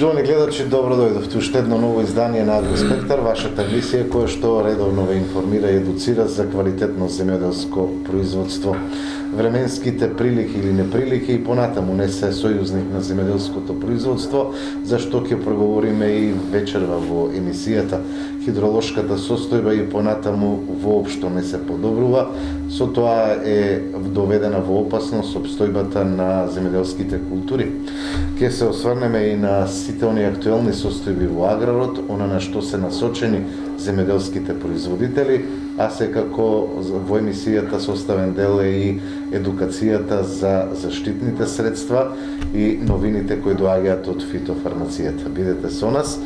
Почитувани гледачи, добро дојдовте уште едно ново издание на Агроспектар, вашата емисија која што редовно ве информира и едуцира за квалитетно земјоделско производство. Временските прилики или неприлики и понатаму не се сојузник на земјоделското производство, за што ќе проговориме и вечерва во емисијата. Хидролошката состојба и понатаму воопшто не се подобрува, со тоа е доведена во опасност обстојбата на земјоделските култури. Ке се осврнеме и на сите оние актуелни состојби во аграрот, она на што се насочени земјоделските производители, а секако во емисијата составен дел е и едукацијата за заштитните средства и новините кои доаѓаат од фитофармацијата. Бидете со нас,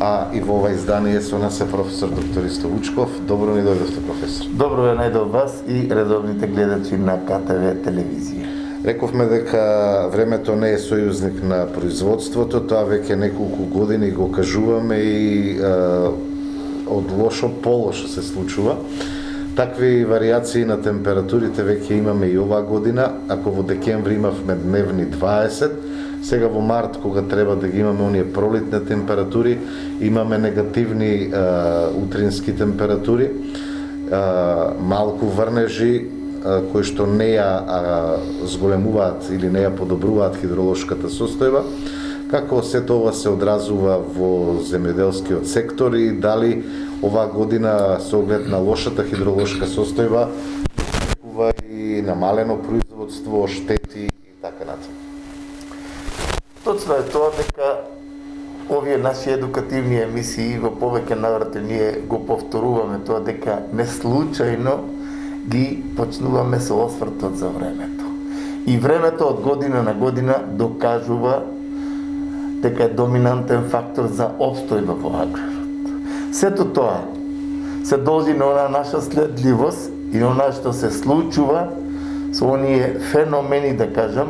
а и во ова издание со нас е професор доктор Исто Вучков. Добро ни дојдовте, професор. Добро ве најдов вас и редовните гледачи на КТВ телевизија. Рековме дека времето не е сојузник на производството, тоа веќе неколку години го кажуваме и од лошо по лошо се случува. Такви варијации на температурите веќе имаме и оваа година. Ако во декември имавме дневни 20, сега во март, кога треба да ги имаме оние пролетни температури, имаме негативни утрински температури, малку врнежи, кои што не ја зголемуваат или не ја подобруваат хидролошката состојба. Како сето ова се одразува во земјоделскиот сектор и дали оваа година со оглед на лошата хидролошка состојба очекува и намалено производство, штети и така натаму? Точно е тоа дека овие наши едукативни емисии во повеќе наврати ние го повторуваме тоа дека не случајно ги почнуваме со освртот за времето. И времето од година на година докажува дека е доминантен фактор за обстојба во аграрот. Сето тоа се должи на она наша следливост и на она што се случува со оние феномени, да кажам,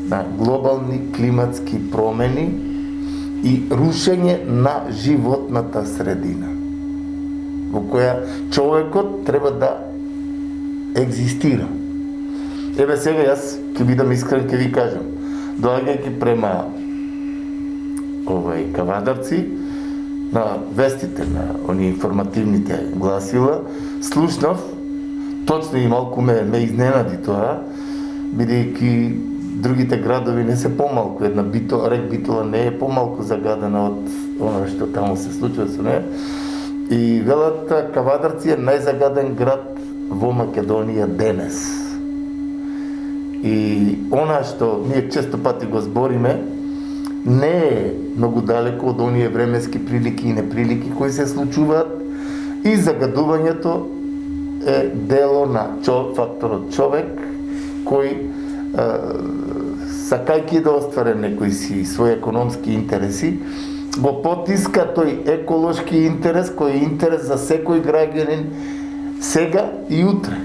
на глобални климатски промени и рушење на животната средина, во која човекот треба да екзистира. Еве сега јас ќе бидам искрен, ќе ви кажам, доаѓајќи према Кавадарци, на вестите, на оние информативните гласила, слушнав, точно и малку ме изненади тоа, бидејќи другите градови не се помалку, една рек Битола не е помалку загадена од оно што таму се случува со неја. И велат Кавадарци е најзагаден град во Македонија денес. И она што ние често пати го збориме, не е многу далеко од оние временски прилики и неприлики кои се случуваат и загадувањето е дело на факторот човек кој сакајќи да остваре некои си своји економски интереси, го потиска тој еколошки интерес кој е интерес за секој граѓанин сега и утре.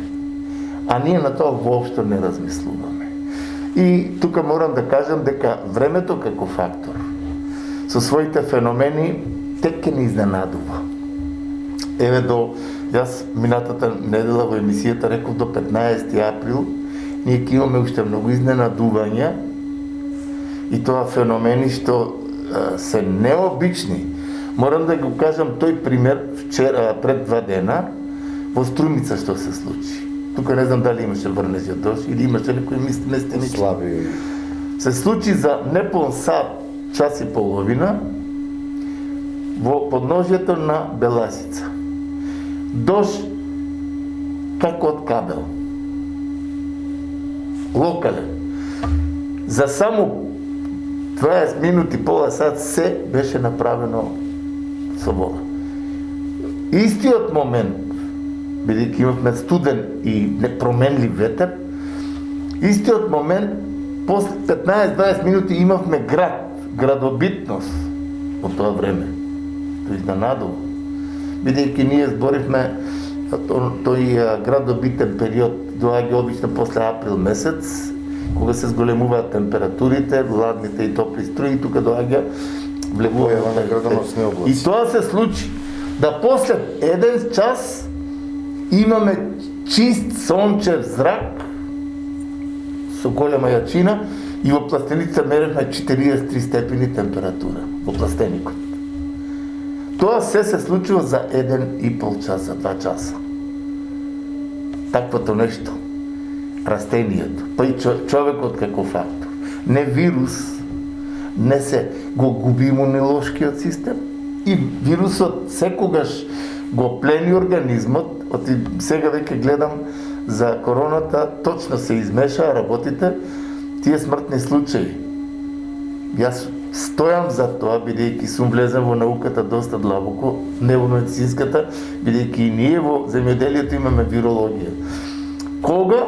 А ние на тоа воопшто не размислуваме. И тука морам да кажам дека времето како фактор со своите феномени тек ќе ни изненадува. Еве јас минатата недела во емисијата реков до 15 април ние ќе имаме уште многу изненадувања и тоа феномени што се необични. Морам да го кажам тој пример вчера пред 2 дена во Струмица што се случи. Тука не знам дали имаше врнежи од дожд или имаше некои местени слаби. Се случи за непон сат, час и половина во подножјето на Беласица. Дожд како од кабел. Локален. За само 20 минути, пола сат се беше направено со вода. Истиот момент, бидејќи имавме студен и непроменлив ветер, истиот момент, после 15-20 минути имавме градобитност од тоа време. Тој изненадува. Бидејќи ние зборивме, тој градобитен период доаѓа обично после април месец, кога се зголемуваат температурите, ладните и топли струи, тука доаѓа влегување на градоносни облаци. И тоа се случи да после 1 час имаме чист сончев зрак со голема јачина И во пластеницата меревме 43 степени температура во пластеникот. Тоа се случува за 1,5 час, за 2 часа. Таквото нешто, растенијето, па и човекот како фактор. Не вирус, не се го губи имунолошкиот систем и вирусот секогаш го плени организмот. Сега веќе гледам за короната, точно се измешаа работите, тие смртни случаи. Јас стојам за тоа, бидејќи сум влезен во науката доста длабоко, не во медицинската, бидејќи и ние во земјоделието имаме вирологија. Кога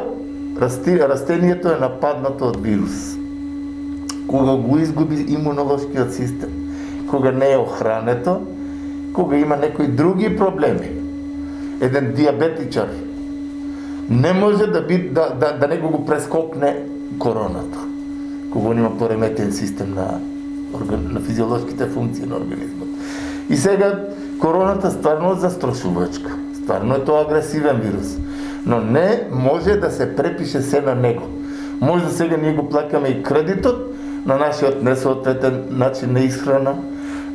растението е нападнато од вирус, кога го изгуби имунолошкиот систем, кога не е охрането, кога има некои други проблеми. Еден диабетичар не може да не го прескокне короната, кога он има пореметен систем на физиолошките функции на организмот. И сега короната стварно е застрашувачка, стварно е тоа агресивен вирус, но не може да се препише се на него. Може да сега ние го плакаме и кредитот на нашиот несоодветен начин на исхрана,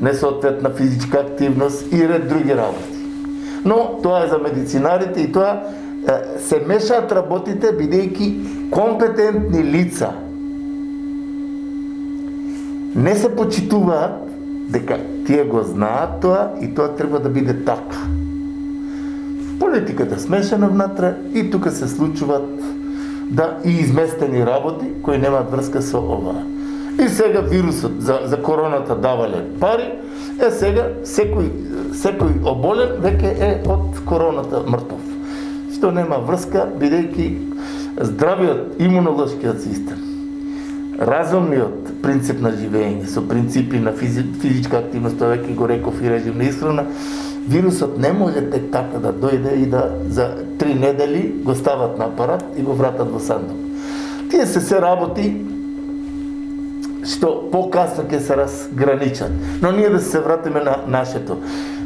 несоодветна физичка активност и ред други работи. Но тоа е за медицинарите и тоа се мешаат работите, бидејќи компетентни лица не се почитуваат дека тие го знаат тоа и тоа треба да биде така. Политиката смешана внатре и тука се случуваат и изместени работи кои немаат врска со ова. И сега вирусот за короната давале пари, сега секој оболен веќе е од короната мртов. Што нема врска, бидејќи здравиот имунолошкиот систем, разумниот принцип на живење, со принципи на физичка активност, тоа веќе го реков и режим на исхрана, вирусот не може тек така да дојде и да за 3 недели го стават на апарат и го вратат во сандук. Тие се работи што покасно ќе се разграничат. Но ние да се вратиме на нашето.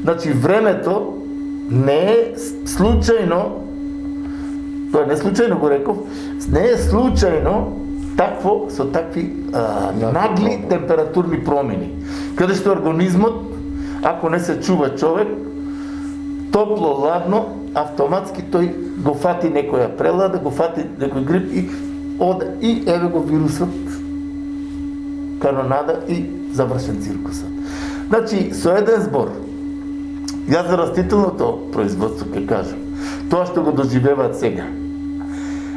Значи времето не е случајно, тоа не случајно го реков, не е случајно такво со такви нагли температурни промени. Каде што организмот, ако не се чува човек, топло, ладно, автоматски тој го фати некоја прелада, го фати некој грип и еве го вирусот, канонада и завршен циркусот. Значи, со еден збор, јас за растителното производство ќе кажам, тоа што го доживеваат сега,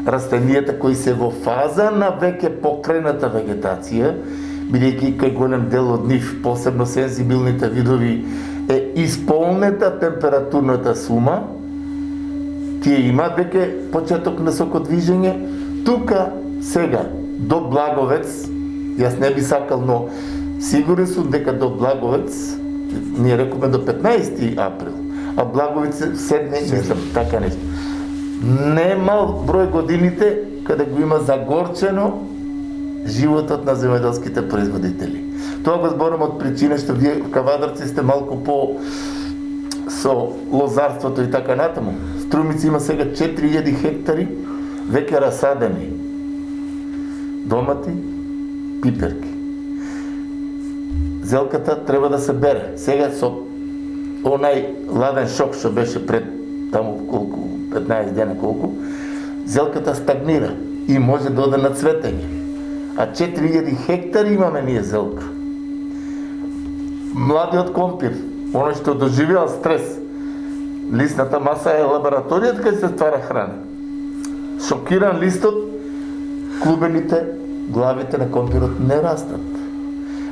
растенијата кои се во фаза на веќе покрената вегетација, бидејќи кај голем дел од нив, посебно сензибилните видови, е исполнета температурната сума, тие имаат веќе почеток на сокодвижење. Тука сега до Благовец, јас не би сакал, но сигурен сум дека до Благовец, ние рекоме до 15 април, а Благовец седне, мислам, така нешто. Немал број годините каде го има загорчено животот на земјоделските производители. Тоа го зборам од причина што вие кавадарци сте малку по со лозарството и така натаму. Струмици има сега 4000 хектари веќе расадени домати, пиперки. Зелката треба да се бере. Сега со онај ладен шок што беше пред таму колку 15 дена колку, зелката стагнира и може да оде на цветење. А 4000 хектари имаме ние зелка. Младиот компир, оној што доживеал стрес, листната маса е лабораторијата кај се ствара храна. Шокиран листот, клубените, главите на компирот не растат.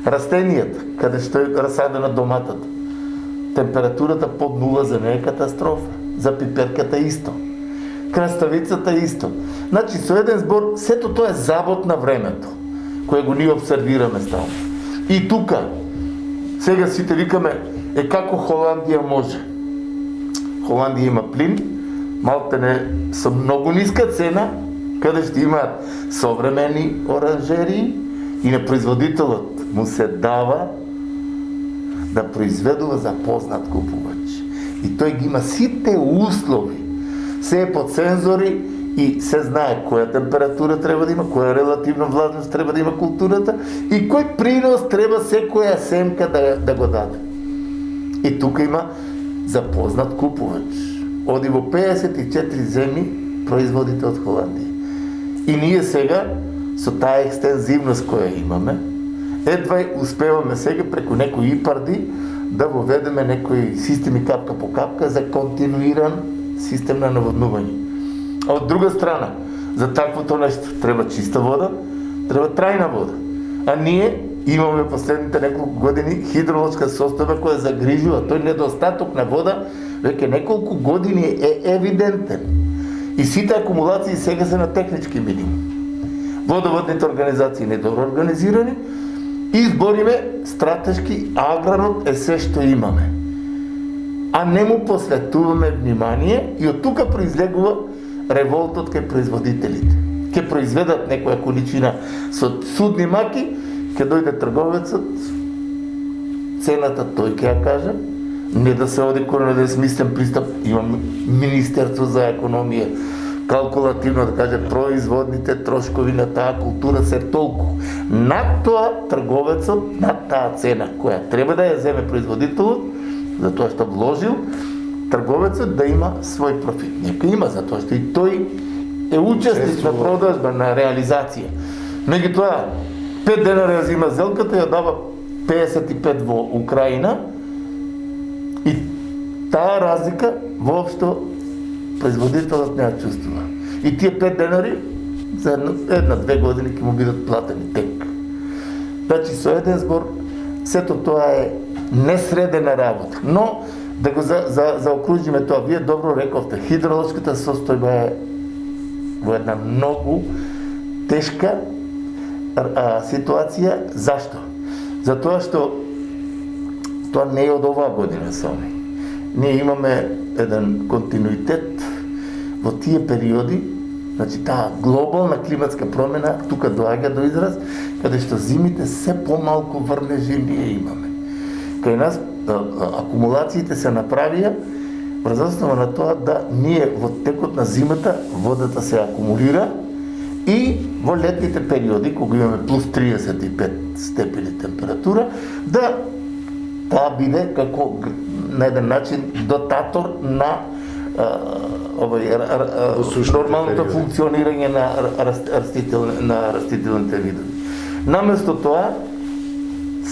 Растенијата, каде што е расадена доматата, температурата под нула за неја е катастрофа. За пиперката исто. Краставицата исто. Значи, со еден збор, сето тоа е забот на времето, кое го ние обсервираме стално. И тука, сега сите викаме, како Холандија може. Холандија има плин, малтене со многу ниска цена, каде што имаат современи оранжерии и на производителот му се дава да произведува за познат купувач. И тој ги има сите услови, се е под сензори и се знае која температура треба да има, која релативна влажност треба да има културата и кој принос треба секоја семка да го даде. И тука има запознат купувач. Оди во 54 земји производите од Холандија. И ние сега, со таа екстензивност која имаме, едва успеваме сега преку некои ипарди да воведеме некои системи капка по капка за континуиран систем на наводнување. А од друга страна, за таквото нешто треба чиста вода, треба трајна вода. А ние имаме последните неколку години хидролошка состојба која загрижува. Тој недостаток на вода веќе неколку години е евидентен. И сите акумулации сега се на технички минимум. Водоводните организации недобро организирани и избориме стратешки аграрот е се што имаме. А не му посветуваме внимание и од тука произлегува револтот кај производителите. Ке произведат некоја количина со судни маки, ке дојде трговецот, цената тој ке ја каже, не да се оди кој да е смислен пристап, имам Министерство за економија, калкулативно да каже производните трошкови на таа култура се толку. Над тоа трговецот, над таа цена која треба да ја земе производителот, затоа што вложил, трговецот да има свој профит. Нека има, затоа што и тој е учесник на продажба, на реализација. Меѓутоа, 5 денари ја зима зелката, ја дава 55 во Украина и таа разлика воопшто производителот не ја чувствува. И тие 5 денари за 1-2 години ќе му бидат платени тек. Значи, со еден збор, сето тоа е несредена работа. Но, да го заокружиме тоа, вие добро рековте, хидролошката состојба е во една многу тешка ситуација. Зашто? Затоа што тоа не е од оваа година само. Ние имаме еден континуитет во тие периоди, значи таа глобална климатска промена тука доаѓа до израз, каде што зимите се помалку врнежи ние имаме. Кај нас акумулациите се направија врз основа на тоа да ние во текот на зимата водата се акумулира и во летните периоди, кога имаме плюс 35 степени температура, да таа биде како на еден начин дотатор на нормалното функционирање на растителните видови. Наместо тоа,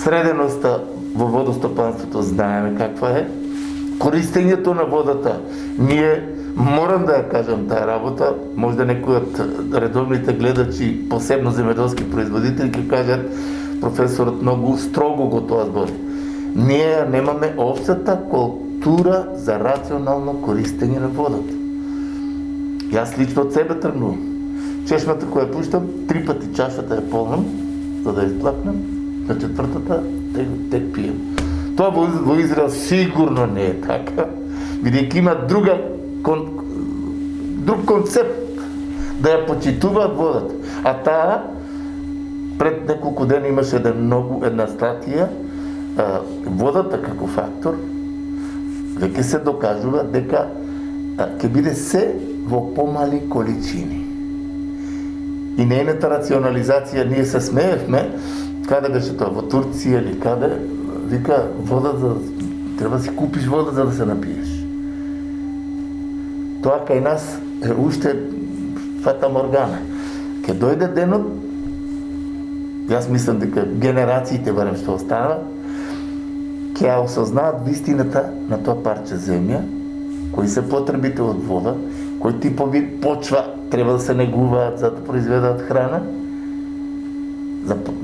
среденоста во водостопанството знаеме каква е, користењето на водата, ние морам да ја кажам таа работа, може да некои од редовните гледачи, посебно земјоделски производители, ќе кажат професорот многу строго го тоа збори. Ние немаме општата култура за рационално користење на водата. Јас лично од себе тргнувам. Чешмата која пуштам, 3 пати чашата ја полнам, за да ја изплакнам, на 4-та тек пием. Тоа во Израел сигурно не е така, бидејќи има друг концепт да ја почитуваат водата. А таа пред неколку дена имаше една статија, водата како фактор, веќе се докажува дека ќе биде се во помали количини. И нејната рационализација, ние се смеевме, каде беше тоа, во Турција или каде, вика, вода треба да си купиш вода за да се напиеш. Тоа кај нас е уште фата моргана. Ке дојде денот, јас мислам дека генерациите, барем што останава, ќе ја осознаат вистината на тоа парче земја, кои се потребите од вода, кои типови почва треба да се негуваат за да произведат храна,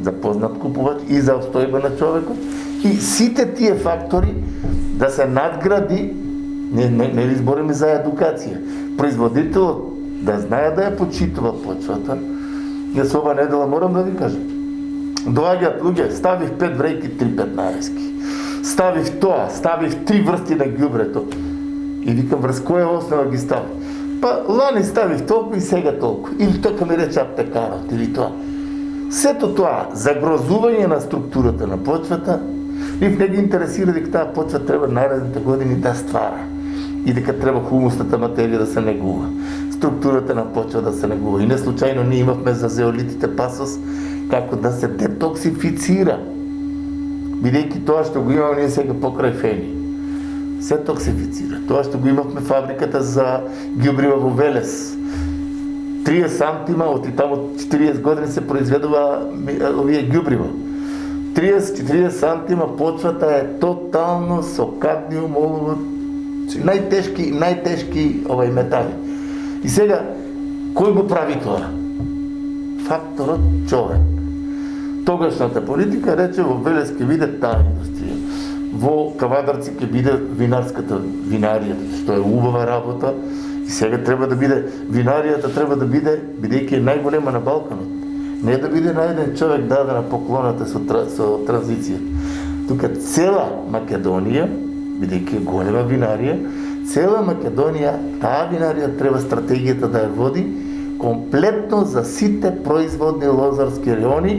за познат купувач и за обстојба на човекот. И сите тие фактори да се надгради, не ли збориме за едукација, производителот да знае да ја почитува почвата. Јас ова недела морам да ви кажам. Доаѓаат луѓе, ставив 5 врејки 3,15. Ставив тоа, ставив 3 врсти на ѓубрето. И викам, врз која основа ги ставив? Па лани ставив толку и сега толку. Или тока ми рече аптекарот, или тоа. Сето тоа, загрозување на структурата на почвата, нив не ги интересира дека таа почва треба наредните години да ствара и дека треба хумусната материја да се негува. структурата на почва да се негува. И не случайно ние имахме за зеолитите пасос како да се детоксифицира. Бидејќи тоа што го имаме ние сега покрај Фени. Се токсифицира. Тоа што го имавме фабриката за ѓубрива во Велес. 30 сантима, од таму 40 години се произведува овие ѓубрива. 30-40 сантима почвата е тотално со кадмиум, олово, најтешки метали. И сега, кој го прави тоа? Факторот човек. Тогашната политика рече во Велес ќе биде таа индустрија. Во Кавадарци ќе биде винаријата, што е убава работа. И сега треба да биде, винаријата треба да биде, бидејќи е најголема на Балканот. Не да биде на еден човек дадена поклоната со транзиција. Тука цела Македонија, бидејќи е голема винарија, цела Македонија, таа винарија треба стратегијата да ја води комплетно за сите производни лозарски райони,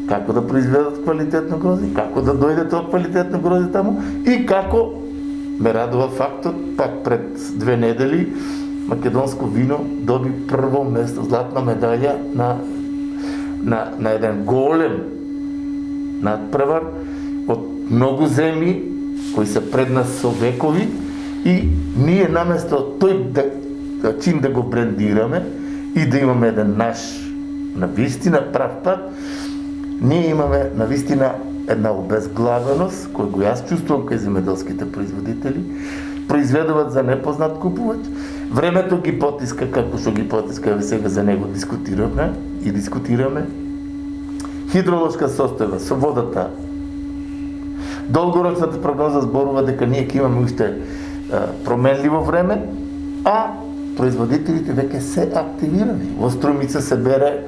како да произведат квалитетно грозде, како да дојде тоа квалитетно грозде таму и како ме радува фактот, пак пред 2 недели македонско вино доби прво место, златна медаља на еден голем надпревар од многу земји кои се пред нас со векови и ние наместо тој чин да го брендираме и да имаме еден наш навистина прав пат, ние имаме навистина една обезглавеност, кој го јас чувствувам кај земеделските производители, произведуваат за непознат купувач. Времето ги потиска како што ги потиска, сега за него дискутираме. Хидролошка состојба со водата. Долгорочната прогноза зборува дека ние ќе имаме уште променливо време, а производителите веќе се активирани. Во Струмица се бере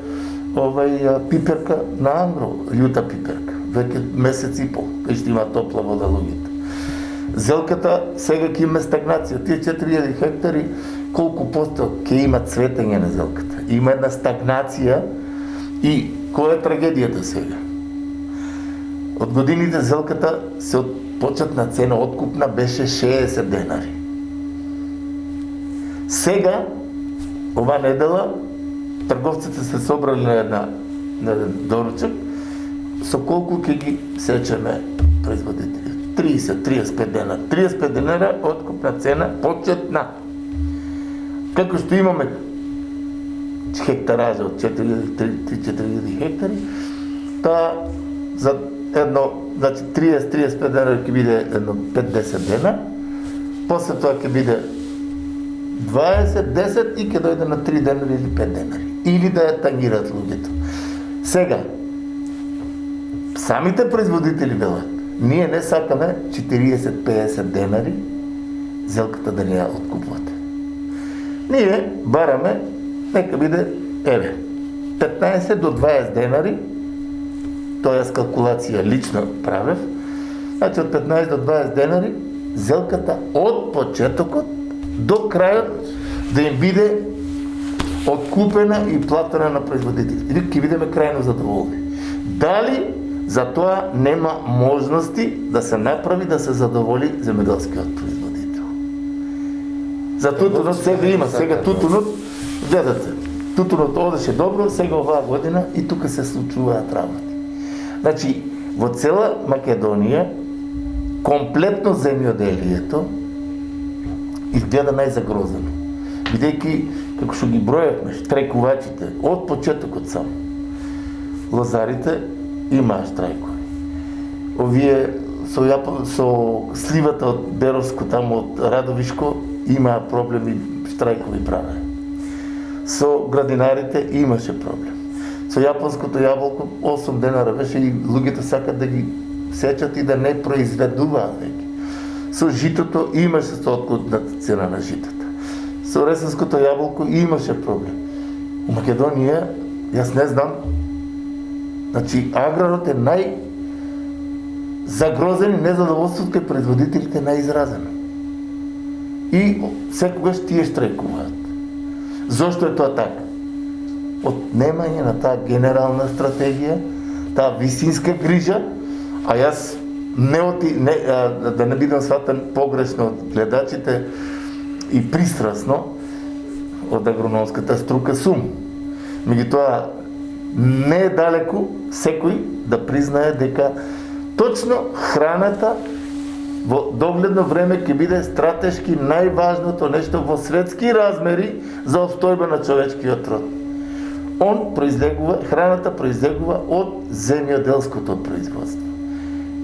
пиперка на ангро, љута пиперка, веќе месец и пол, кај што има топла вода луѓето. Зелката сега ќе има стагнација. Тие 4000 хектари, колку посто ќе има цветење на зелката? Има една стагнација и која е трагедијата сега? Од годините зелката се од почетна цена откупна беше 60 денари. Сега, ова недела, трговците се собрали на еден доручок, со колку ќе ги сечеме производители? 30-35 денара. 35 денара откупна цена, почетна. Како што имаме хектаража од 3-4 хектари, таа за едно, значи 30-35 денара ќе биде едно 5-10 дена, после тоа ќе биде 20-10 и ќе дојде на 3 денари или 5 денари. Или да ја тангираат луѓето. Сега, самите производители велат, ние не сакаме 40-50 денари зелката да не ја откупувате. Ние бараме, нека биде, 15 до 20 денари, тоа јас калкулација лично правев, значи од 15 до 20 денари, зелката од почетокот до крајот да им биде откупена и платена на производителите. И ќе бидеме крајно задоволни. Дали за тоа нема можности да се направи да се задоволи земеделскиот производител? За тутунот сега има, сега тутунот, гледате, тутунот одеше добро, сега оваа година и тука се случуваат работи. Значи, во цела Македонија, комплетно земјоделието изгледа најзагрозено. Бидејќи, како што ги бројавме, штрајкувачите, од почетокот само, лозарите имаа штрајкови. Овие со сливата од Беровско, таму од Радовишко, имаа проблеми, штрајкови правеа. Со градинарите имаше проблем. Со јапонското јаболко 8 денара беше и луѓето сакат да ги сечат и да не произведуваат веќе. Со житото имаше откупна цена на житата. Со ресенското јаболко имаше проблем. У Македонија, јас не знам, значи аграрот е загрозен и незадоволството кај производителите е најизразено. И секогаш тие штрајкуваат. Зошто е тоа така? Од немање на таа генерална стратегија, таа вистинска грижа, а јас да не бидам сватен погрешно од гледачите и пристрасно, од агрономската струка сум. Меѓутоа, не е далеку секој да признае дека точно храната во догледно време ќе биде стратешки најважното нешто во светски размери за обстојба на човечкиот род. Храната произлегува од земјоделското производство.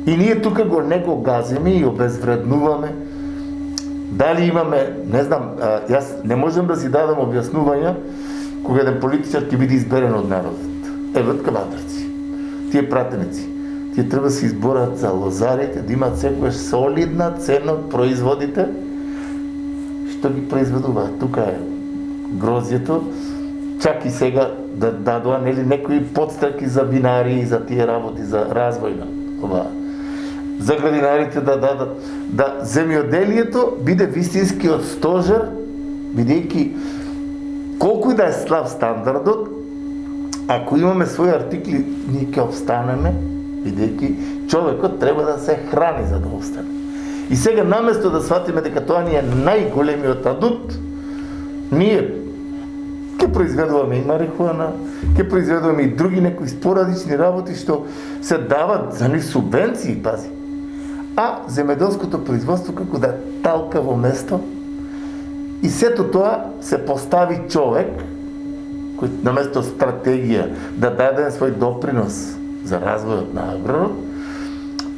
И ние тука не го газиме и обезвреднуваме. Дали имаме, не знам, јас не можам да си дадам објаснувања кога еден политичар ќе биде изберен од народот. Еве кавадарци, тие пратеници, тие треба да се изборат за лозарите, да имат секојаш солидна цена од производите што ги произведуваат. Тука е грозјето, чак и сега да дадоа некои подстраки за бинари и за тие работи, за развој на ова. За градинарите да дадат, да земјоделието биде вистинскиот стожер, бидејќи колку и да е слаб стандардот, ако имаме своји артикли, ние ќе обстанеме, бидејќи човекот треба да се храни за да обстане. И сега наместо да сватиме дека тоа ни е најголемиот адут, ние ќе произведуваме и марихуана, ќе произведуваме и други некои спорадични работи што се дават за нив субвенции, пази. А земјоделското производство како да талка во место и сето тоа се постави човек кој наместо стратегија да даде свој допринос за развојот на аграрот,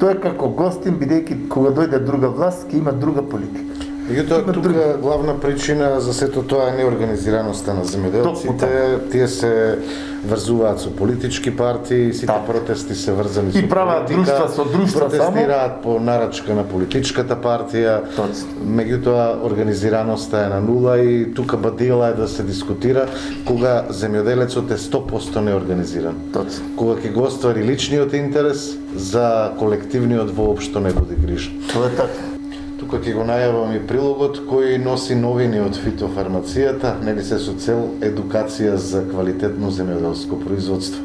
тој е како гостин, бидејќи кога дојде друга власт ќе има друга политика. Меѓутоа, тука главна причина за сето тоа е неорганизираноста на земјоделците. Тие се врзуваат со политички партии, сите протести се врзани со политика. И прават друштва со друштва само. Протестираат по нарачка на политичката партија. Меѓутоа, организираноста е на нула и тука бадила е да се дискутира кога земјоделецот е 100% неорганизиран. Кога ќе го оствари личниот интерес, за колективниот воопшто не води грижа. Тоа е така. Тука ќе го најавам и прилогот кој носи новини од фитофармацијата, нели се со цел едукација за квалитетно земјоделско производство.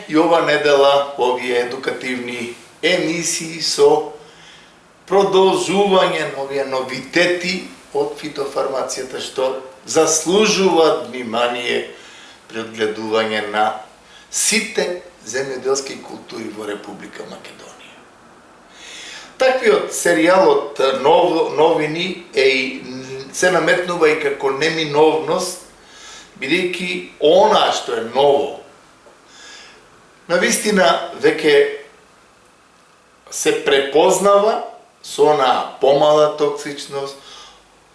И ова недела овие едукативни емисии со продолжување на овие новитети од фитофармацијата што заслужуваат внимание при одгледување на сите земјоделски култури во Република Македонија. Таквиот серијалот новини се наметнува и како неминовност, бидејќи она што е ново навистина веќе се препознава со онаа помала токсичност,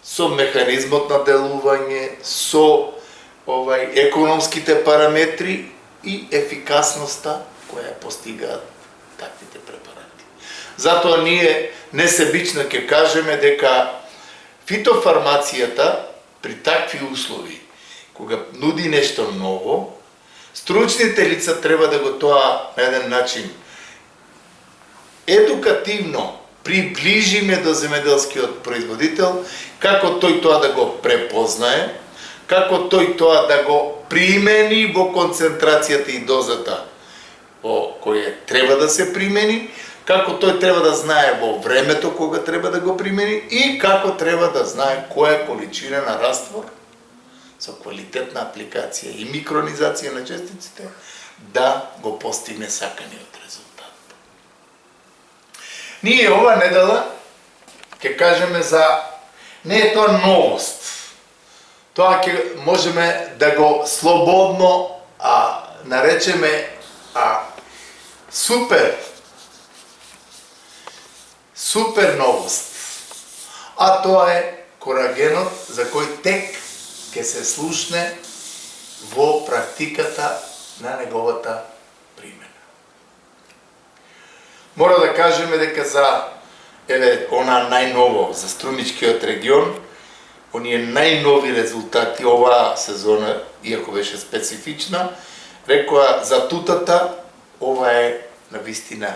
со механизмот на делување, со економските параметри и ефикасноста која постигаат таквите препарати. Затоа ние несебично ќе кажеме дека фитофармацијата при такви услови, кога нуди нешто ново, стручните лица треба да го тоа на еден начин едукативно приближиме до земјоделскиот производител, како тој тоа да го препознае, како тој тоа да го примени во концентрацијата и дозата во која треба да се примени, како тој треба да знае во времето кога треба да го примени и како треба да знае која количина на раствор со квалитетна апликација и микронизација на честиците да го постигне саканиот резултат. Ние ова недела ќе кажеме за не е тоа новост. Тоа ќе можеме да го слободно наречеме супер новост. А тоа е корагенот за кој тек ќе се слушне во практиката на неговата примена. Мора да кажеме дека за она најново за Струмичкиот регион, оние најнови резултати оваа сезона, иако беше специфична, рекоа за тутата, ова е навистина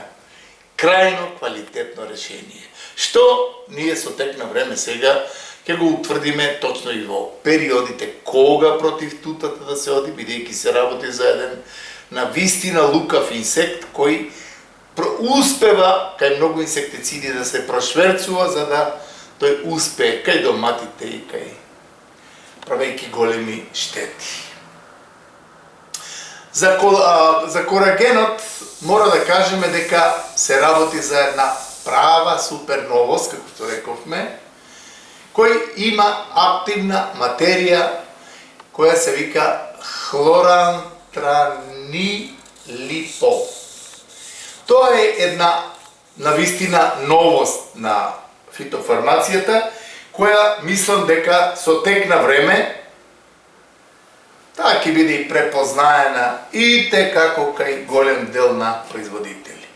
крајно квалитетно решение. Што ние со тек на време сега ќе го утврдиме точно и во периодите кога против тутата да се оди, бидејќи се работи за еден на вистина лукав инсект кој успева кај многу инсектициди да се прошверцува за да тој успее кај доматите и кај правејќи големи штети. За корагенот мора да кажеме дека се работи за една права супер новост, како што рековме, кој има активна материја која се вика хлорантранилипол. Тоа е една навистина новост на фитофармацијата, која мислам дека со тек на време таа ќе биде и препознаена и како кај голем дел на производители.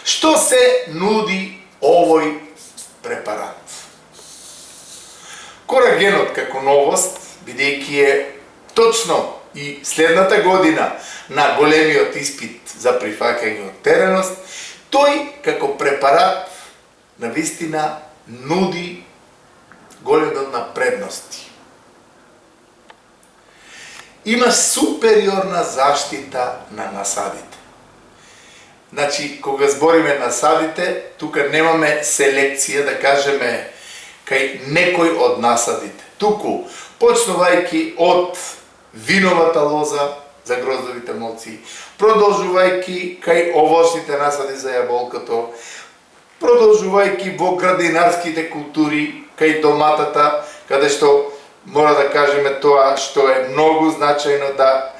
Што се нуди овој препарат? Корагенот како новост, бидејќи е точно и следната година на големиот испит за прифаќање од тереност, тој како препарат навистина нуди голем на предности. Има супериорна заштита на насадите. Значи, кога збориме насадите, тука немаме селекција, да кажеме, кај некој од насадите. Туку, почнувајќи од виновата лоза за гроздовите молци, продолжувајќи кај овошните насади за јаболкото, продолжувајќи во градинарските култури, кај доматата, каде што мора да кажеме тоа што е многу значајно, да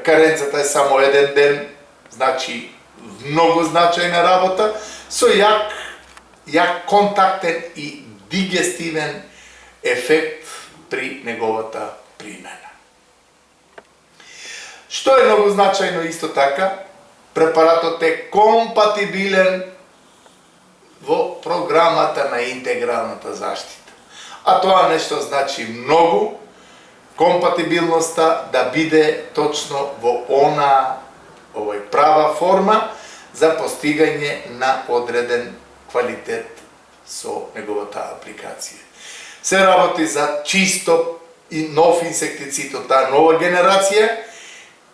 каренцата е само еден ден, значи многу значајна работа, со јак контактен и дигестивен ефект при неговата примена. Што е многу значајно исто така, препаратот е компатибилен во програмата на интегралната заштита. А тоа нешто значи многу, компатибилноста да биде точно во права форма за постигање на одреден квалитет со неговата апликација. Се работи за чисто и нов инсектицид од таа нова генерација,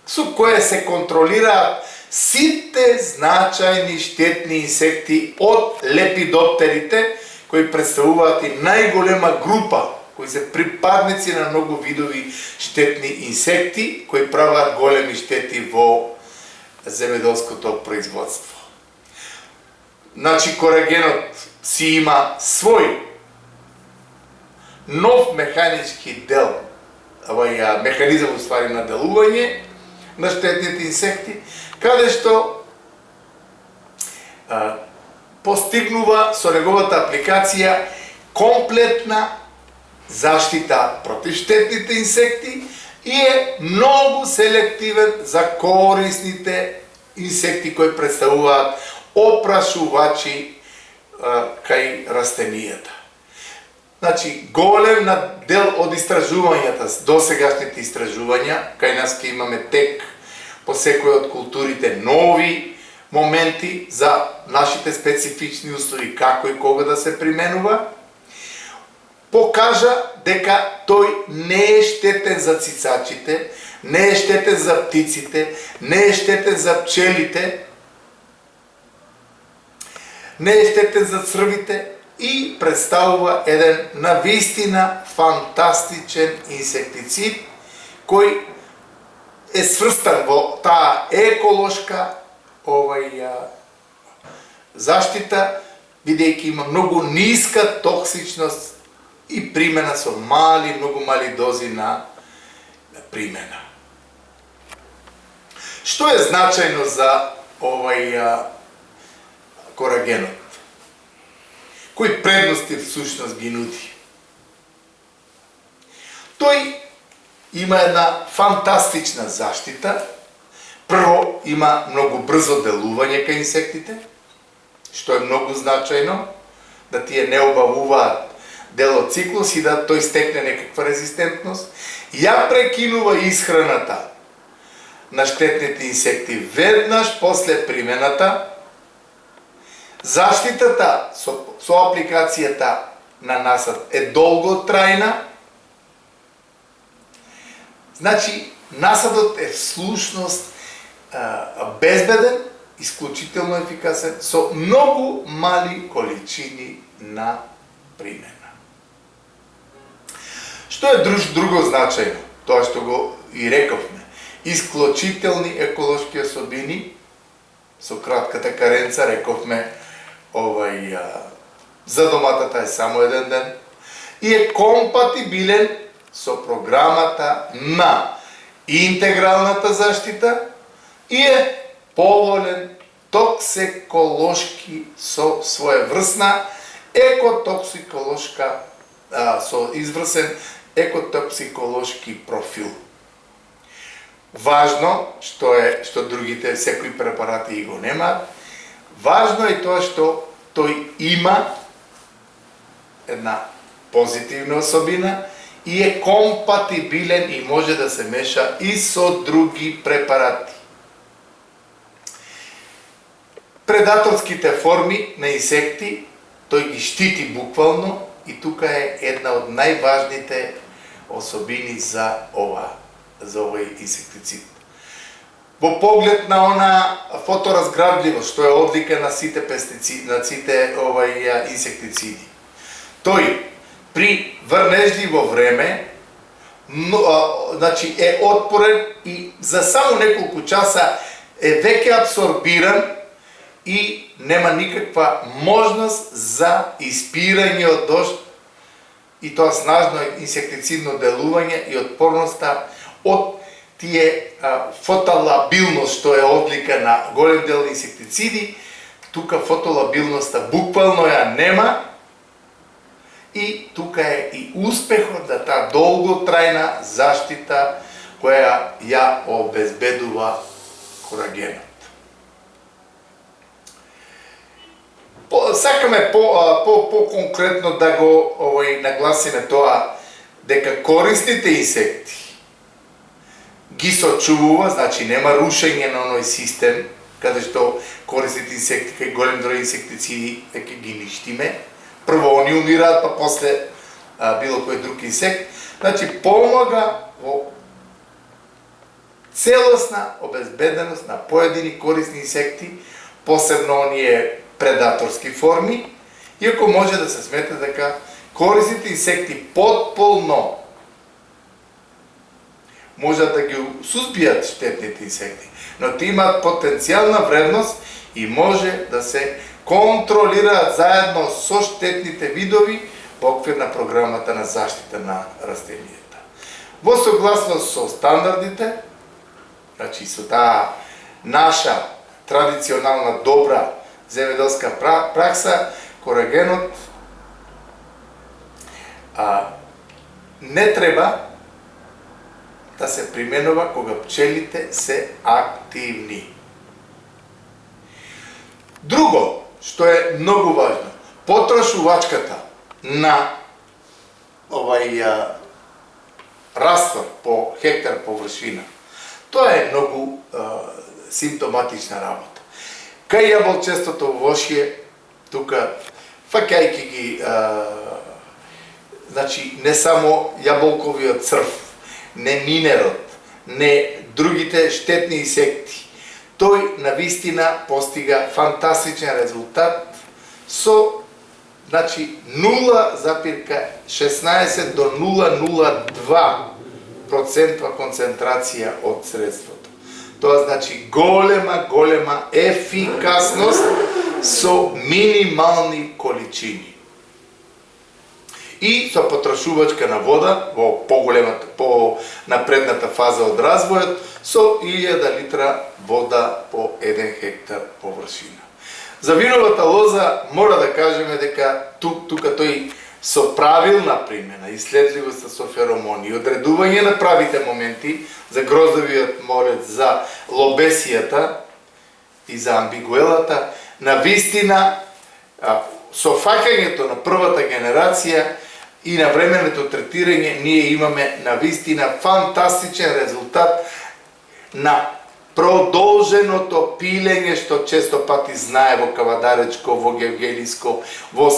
со која се контролираат сите значајни штетни инсекти од лепидоптерите, кои представуваат и најголема група, кои се припадници на многу видови штетни инсекти, кои прават големи штети во земјоделското производство. Значи, корагенот си има свој нов механички дел, механизам уствари на делување на штетните инсекти, каде што постигнува со неговата апликација комплетна заштита против штетните инсекти и е многу селективен за корисните инсекти кои представуваат опрашувачи кај растенијата. Значи, голем дел од истражувањата, досегашните истражувања, кај нас ќе имаме тек по секој од културите нови моменти за нашите специфични услови, како и кога да се применува, покажа дека тој не е штетен за цицачите, не е штетен за птиците, не е штетен за пчелите, не е штетен за црвите и представува еден навистина фантастичен инсектицид кој е сврстан во таа еколошка заштита, бидејќи има многу ниска токсичност и примена со многу мали дози на примена. Што е значајно за корагенот? Кои предности всушност ги нуди? Тој има една фантастична заштита. Прво, има многу брзо делување кај инсектите, што е многу значајно, да тие не обавуваат дел од циклус и да тој стекне некаква резистентност. Ја прекинува исхраната на штетните инсекти веднаш после примената Заштитата со апликацијата на насад е долготрајна. Значи, насадот е всушност безбеден, исклучително ефикасен, со многу мали количини на примена. Што е друго значајно? Тоа што го и рековме. Исклучителни еколошки особини, со кратката каренца рековме, за доматата е само еден ден, и е компатибилен со програмата на интегралната заштита и е поволен токсиколошки со своеврсна екотоксиколошка со изврсен екотоксиколошки профил. Важно што другите секои препарати и го немаат. Важно е тоа што тој има една позитивна особина и е компатибилен и може да се меша и со други препарати. Предаторските форми на инсекти, тој ги штити буквално и тука е една од најважните особини за овој инсектицид. Во поглед на она фоторазграбливост, што е одлика на сите пестициди, на сите инсектициди. Тој при врнежливо време значи е отпорен и за само неколку часа е веќе абсорбиран и нема никаква можност за испирање од дожд и тоа снажно инсектицидно делување и отпорноста од тие фотолабилност, што е одлика на голем дел инсектициди. Тука фотолабилноста буквално ја нема и тука е и успехот да таа долготрајна заштита која ја обезбедува корагенот. Сакаме по-конкретно да го нагласиме тоа дека корисните инсекти ги сочувува, значи нема рушење на оној систем каде што корисните инсекти кај голем број инсектициди дека ги ништиме. Прво они умираат, па после било кој друг инсект. Значи помага во целосна обезбеденост на поедини корисни инсекти, посебно оние предаторски форми, иако може да се смета дека корисните инсекти потполно можат да ги сузбијат штетните инсекти, но тие имаат потенцијална вредност и може да се контролираат заедно со штетните видови во оквир на програмата на заштита на растенијата. Во согласност со стандардите, значи со таа наша традиционална добра земјоделска пракса, корагенот не треба да се применува кога пчелите се активни. Друго, што е многу важно, потрошувачката на раствор по хектар површина, тоа е многу симптоматична работа. Кај јаболчестото овошје, тука, фаќајќи ги, значи, не само јаболковиот црв, не минерот, не другите штетни инсекти, тој навистина постига фантастичен резултат со, значи, 0,16 до 0,02% концентрација од средството. Тоа значи голема ефикасност со минимални количини. И со потрошувачка на вода во напредната фаза од развојот со 1000 литра вода по 1 хектар површина. За виновата лоза мора да кажеме дека тука тој со правилна примена, иследливост со феромони, одредување на правите моменти за гроздовиот морец, за лобесијата и за амбигуелата, навистина со фаќањето на првата генерација и на временното третирање ние имаме навистина фантастичен резултат на продолженото пилење, што често пати знае во Кавадаречко, во Гевгелиско, во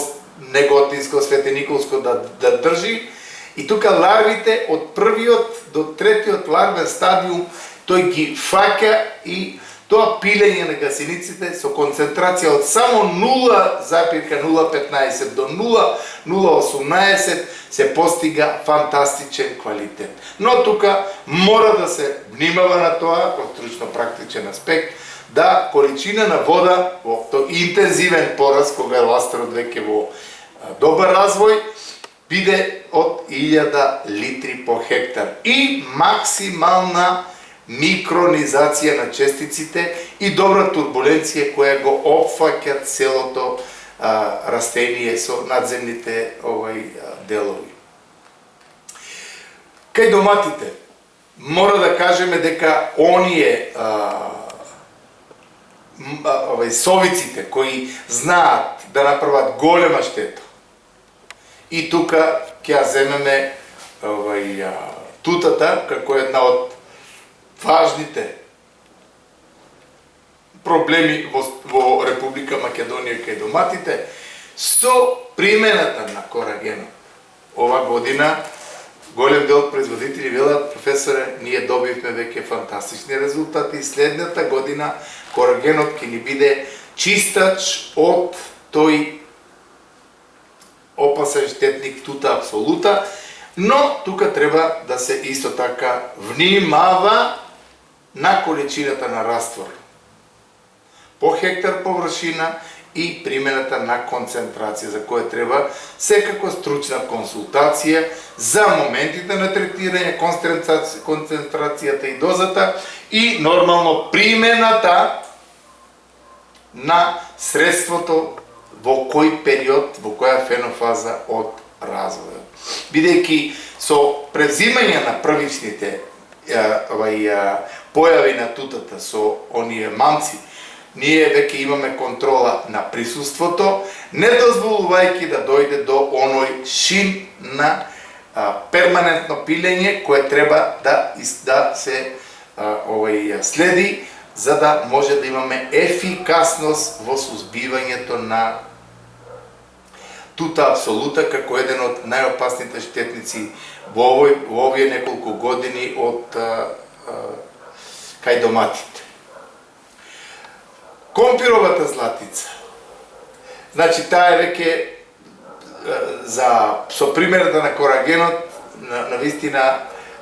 Неготинско, Светениколско да држи. И тука ларвите од првиот до третиот ларвен стадиум тој ги фаќа и тоа пилење на гасениците со концентрација од само 0,015 до 0,018 се постига фантастичен квалитет. Но тука мора да се внимава на тоа, во стручно-практичен аспект, да количина на вода во тој интензивен пораз, кога е ластерот веќе во добар развој, биде од 1000 литри по хектар и максимална микронизација на честиците и добра турбуленција која го опфаќа целото растение со надземните делови. Кај доматите мора да кажеме дека оние совиците кои знаат да направат голема штета, и тука ќе ја земеме тутата како една од важните проблеми во Република Македонија кај доматите, со примената на корагенот. Ова година голем дел производители велат: професоре, ние добивме веќе фантастични резултати и следната година корагенот ќе ни биде чистач од тој опасен штетник тута апсолута, но тука треба да се исто така внимава на количината на раствор по хектар површина и примената на концентрација, за која треба секако стручна консултација за моментите на третирање, концентрацијата и дозата и нормално примената на средството во кој период, во која фенофаза од развојот. Бидејќи со превзимање на првичните појави на тутата со оние мамци, ние веќе имаме контрола на присуството, не дозволувајќи да дојде до оној шин на перманентно пилење кое треба да се следи, за да може да имаме ефикасност во сузбивањето на тута апсолута како еден од најопасните штетници во овие неколку години од кај доматите. Компировата златица. Значи, таа е веќе со примерата на корагенот, на вистина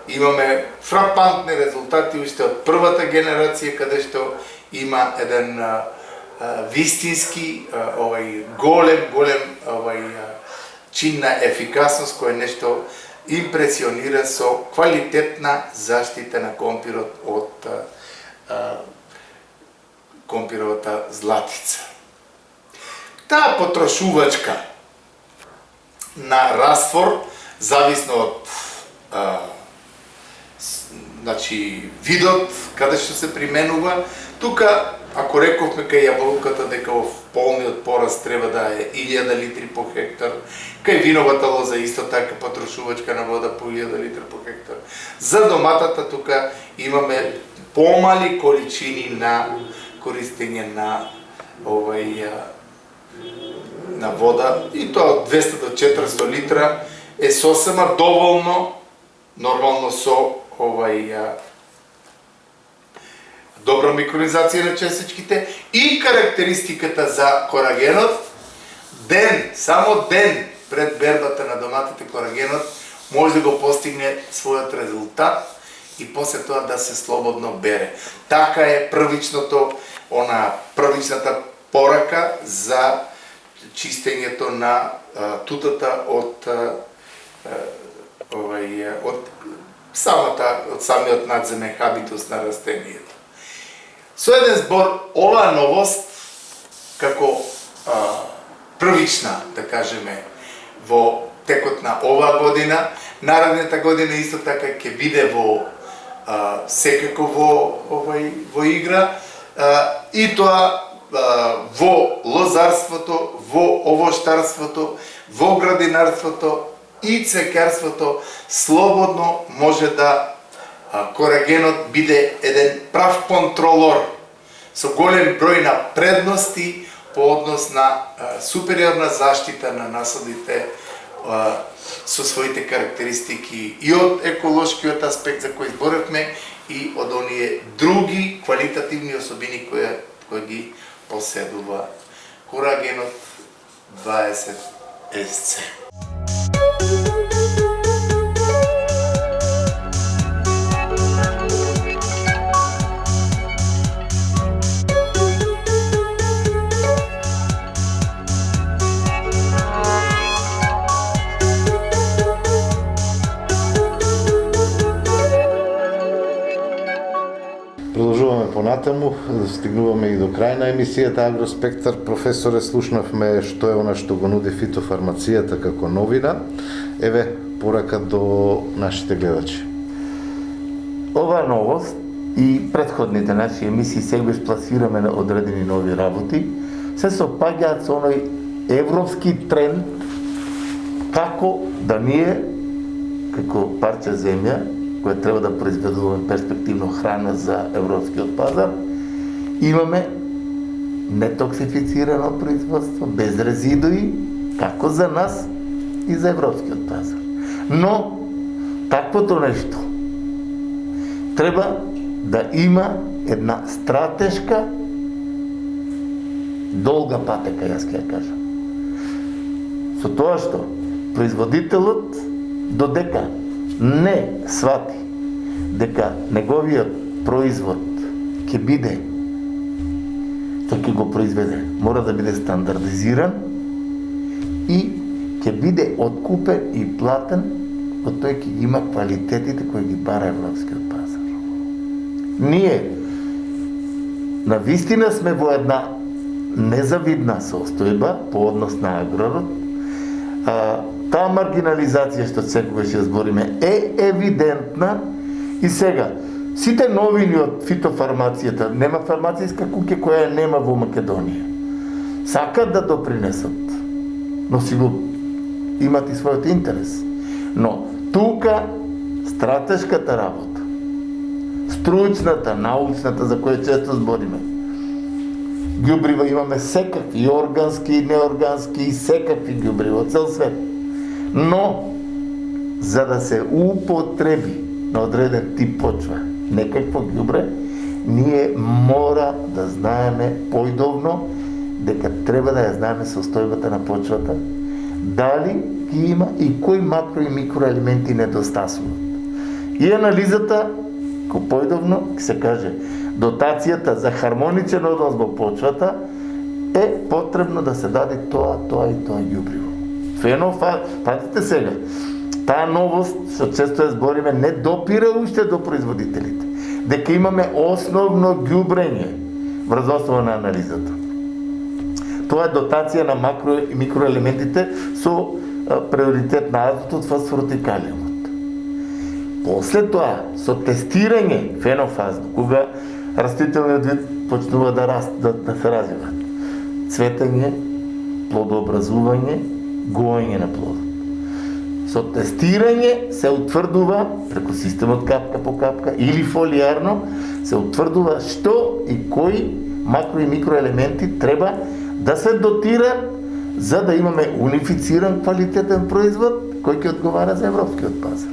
имаме фрапантни резултати уште од првата генерација, каде што има еден вистински голем чин на ефикасност кој нешто импресионира со квалитетна заштита на компирот од компировата златица. Таа потрошувачка на раствор, зависно од видот каде што се применува. Тука, ако рековме кај јаболката дека во полниот пораз треба да е 1000 литри по хектар, кај виновата лоза исто така потрошувачка на вода по 1000 литри по хектар. За доматата тука имаме помали количини на користење на на вода, и тоа од 200 до 400 литра е сосема доволно, нормално со добра микронизација на честичките и карактеристиката за корагенот, само ден пред бербата на доматите корагенот може да го постигне својот резултат и после тоа да се слободно бере. Така е првичната порака за чистењето на тутата од самиот надземен хабитус на растението. Со еден збор, ова новост, како првична, да кажеме, во текот на оваа година, наредната година исто така ќе биде секако во игра, и тоа во лозарството, во овоштарството, во градинарството и цвеќарството слободно може да корагенот биде еден прав контролор со голем број на предности по однос на супериорна заштита на насадите со своите карактеристики и од еколошкиот аспект за кој зборевме и од оние други квалитативни особини кои ги поседува корагенот 20 SC. Продолжуваме понатаму, стигнуваме и до крај на емисијата Агроспектар. Професоре, слушнавме што е она што го нуди фитофармацијата како новина. Еве, порака до нашите гледачи. Ова новост и претходните наши емисии сегаш пласираме на одредени нови работи, се сопаѓаат со оној европски тренд како да ние, како парче земја, која треба да произведуваме перспективно храна за европскиот пазар, имаме нетоксифицирано производство, без резидуи, како за нас и за европскиот пазар. Но, таквото нешто треба да има една стратешка долга патека, јас ќе ја кажам. Со тоа што производителот додека не свати дека неговиот производ ќе биде, тој ќе го произведе, мора да биде стандардизиран и ќе биде откупен и платен, од тој ќе има квалитетите кои ги бара европскиот пазар. Ние навистина сме во една незавидна состојба по однос на аграрот. Таа маргинализација што секогаш ја збориме е евидентна и сега сите новини од фитофармацијата, нема фармацијска куќа која нема во Македонија. Сакат да допринесат, но си го имат и својот интерес. Но тука стратешката работа, стручната, научната за која често збориме, ѓубрива имаме секакви, органски, неоргански и секакви ѓубрива од цел свет. Но, за да се употреби на одреден тип почва некакво ѓубре, ние мора да знаеме појдовно дека треба да ја знаеме состојбата на почвата, дали ги има и кои макро и микроелементи недостасуваат. И анализата, кој појдовно ќе се каже, дотацијата за хармоничен однос во почвата е потребно да се даде тоа и тоа ѓубриво. Пазите сега, таа новост, што често ја збориме, не допира уште до производителите. Дека имаме основно ѓубрење врз основа на анализата. Тоа е дотација на макро и микроелементите со приоритет на азотот, фосфорот и калиумот. После тоа, со тестирање фенофазно, кога растителниот вид почнува да се развива. Цветење, плодообразување, гоење на плодот. Со тестирање се утврдува, преку системот капка по капка или фолиарно, се утврдува што и кои макро и микроелементи треба да се дотираат за да имаме унифициран квалитетен производ кој ќе одговара за европскиот пазар.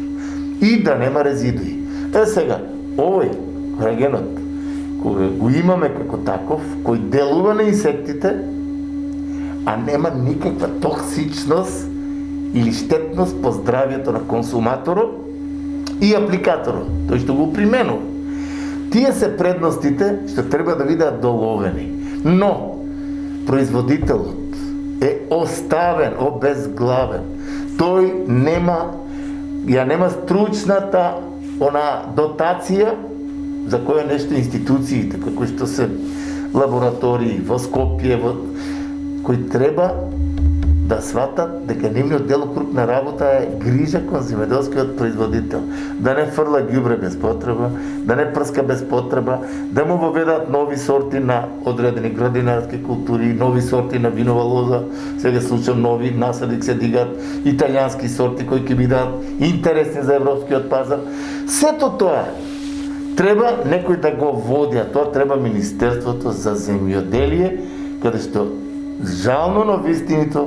И да нема резидуи. Сега, овој корагенот, кој го имаме како таков, кој делува на инсектите, а нема никаква токсичност или штетност по здравјето на консуматорот и апликаторот, тој што го применува. Тие се предностите што треба да бидат доловени. Но производителот е оставен, обезглавен. Тој нема стручната дотација за која нешто институциите, како што се лаборатории во Скопје, кои треба да сватат дека нивниот делокруг на работа е грижа кон земјоделскиот производител, да не фрла ѓубре без потреба, да не прска без потреба, да му воведат нови сорти на одредени градинарски култури, нови сорти на винова лоза, сега слушам нови насади се дигат, италијански сорти кои ќе бидат интересни за европскиот пазар. Сето тоа Треба некој да го води, а тоа треба Министерството за земјоделие, каде што жално на вистинито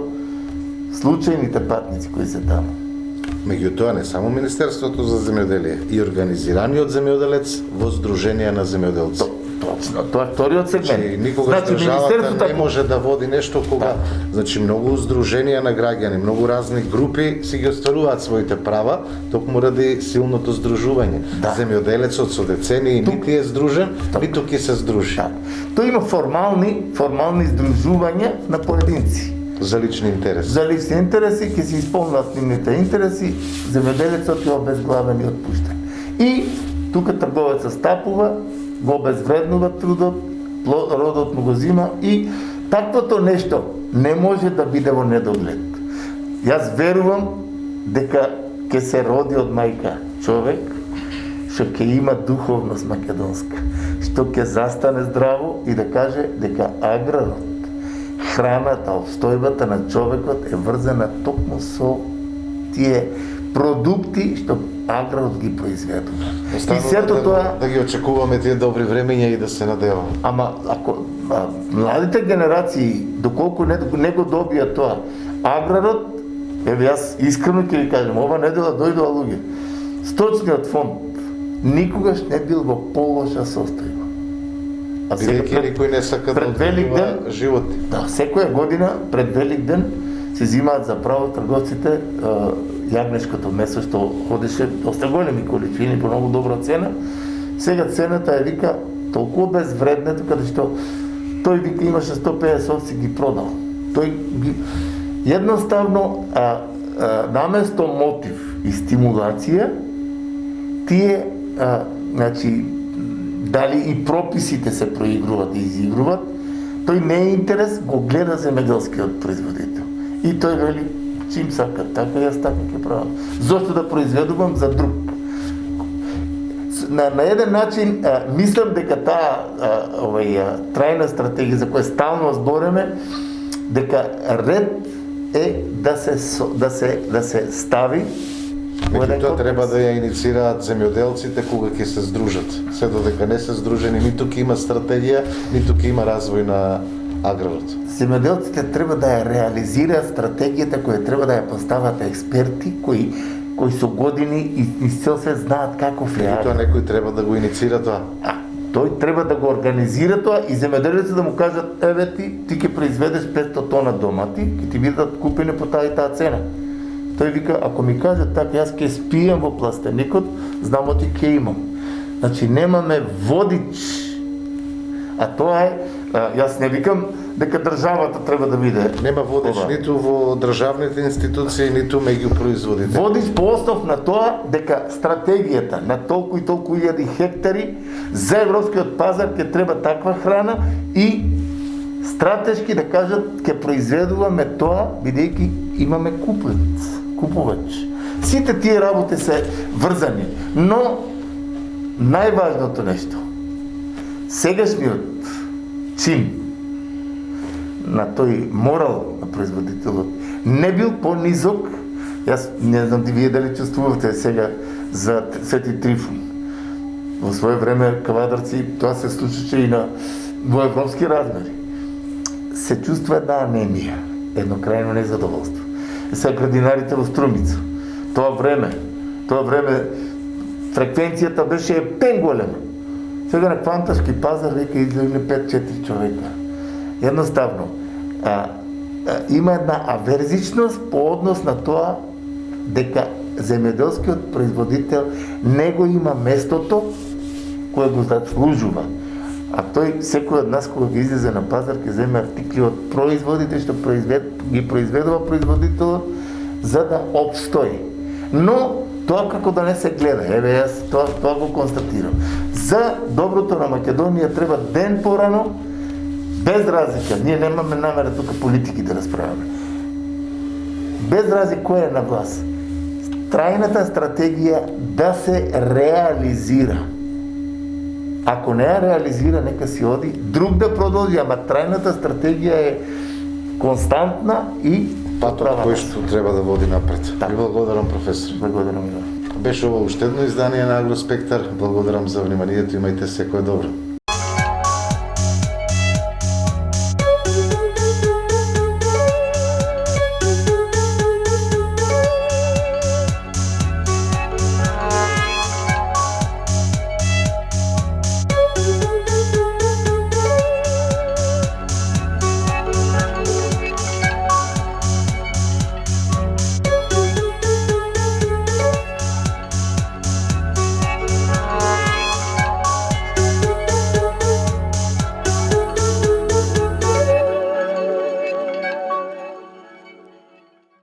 случајните патници кои се таму. Меѓутоа не само Министерството за земјоделие, и организираниот земјоделец во Сдруженија на земјоделци. Точно, тоа е вториот сегмент. Никогаш државата не може да води нешто кога, значи многу здруженија на граѓани, многу разни групи си ги остваруваат своите права, токму ради силното здружување. Земјоделецот со децени нити е здружен, ниту ќе се здружи. Тој има формални здружувања на поединци. За лични интереси. За лични интереси, ќе се исполнат нивните интереси, земјоделецот е обезглавен и отпуштен. И тука трговецот стапува, го обезвреднува трудот, родот му го зима и таквото нешто не може да биде во недоглед. Јас верувам дека ќе се роди од мајка човек што ќе има духовност македонска, што ќе застане здраво и да каже дека аграрот, храната, обстојбата на човекот е врзана токму со тие продукти што аграрот ги произведува. И сето тоа да ги очекуваме тие добри времења и да се надеваме. Ама ако младите генерации доколку не го добија тоа, аграрот, еве јас искрено ќе ви кажам, ова недела дојдоа луѓе. Сточниот фонд никогаш не бил во полоша состојба. А бидејќи никој не сака да одгледува животи. Да, секоја година пред Велик ден се зимаат за право трговците јагнешкото месо што ходеше доста големи количини по многу добра цена. Сега цената е вика толку безвреднето каде што тој вика имаше 150 овци ги продал. Тој ги едноставно наместо мотив и стимулација тие значи дали и прописите се проигруват и изигруват, тој не е интерес, го гледа земјоделскиот производител. И тој вели, чим сака, така јас така ќе правам. Зошто да произведувам за друг? На еден начин, мислам дека таа трајна стратегија за која стално збореме, дека ред е да се стави. Меѓутоа треба да ја иницираат земјоделците кога ќе се здружат. Се додека не се здружени, ниту ќе има стратегија, ниту ќе има развој на аграрот. Земјоделците треба да ја реализираат стратегијата која треба да ја постават експерти кои со години и цел свет знаат како реагираат. Тоа некој треба да го иницира тоа. Тој треба да го организира тоа и земјоделците да му кажат, еве ти ќе произведеш 500 тона домати, ќе ти бидат купени по таа и таа цена. Тој вика, ако ми кажат така, јас ќе спијам во пластеникот, знамо ти ќе имам. Значи, немаме водич. А тоа е, јас не викам дека државата треба да биде. Нема водич ниту во државните институции, ниту меѓу производите. Водич по основ на тоа дека стратегијата на толку и толку илјади хектари за европскиот пазар ќе треба таква храна и стратешки да кажат ќе произведуваме тоа бидејќи имаме купувач. Сите тие работи се врзани, но најважното нешто, сегашниот чин на тој морал на производителот не бил понизок. Јас не знам вие дали чувствувате сега за Свети Трифун. Во свое време кавадарци, тоа се случуваше и во европски размери. Се чувства една анемија, едно крајно незадоволство. Сега градинарите во Струмица. Тоа време фреквенцијата беше пен голема. Сега на Кванташки пазар века излегли 5-4 човека. Едноставно, има една аверзичност по однос на тоа дека земјоделскиот производител не го има местото кое го заслужува. А тој, секој од нас кога ги излезе на пазар, ќе земе артикли од производите што ги произведува производителот за да обстои. Но тоа како да не се гледа, еве јас тоа го констатирам. За доброто на Македонија треба ден порано, без разлика, ние немаме намера тука политики да расправаме. Без разлика кој е на власт. Трајната стратегија да се реализира. Ако не ја реализира, нека си оди, друг да продолжи, ама трајната стратегија е константна и патот кој што треба да води напред. Ви благодарам, професор. Благодарам. Беше ова уште едно издание на Агроспектар. Благодарам за вниманието, имајте секое добро.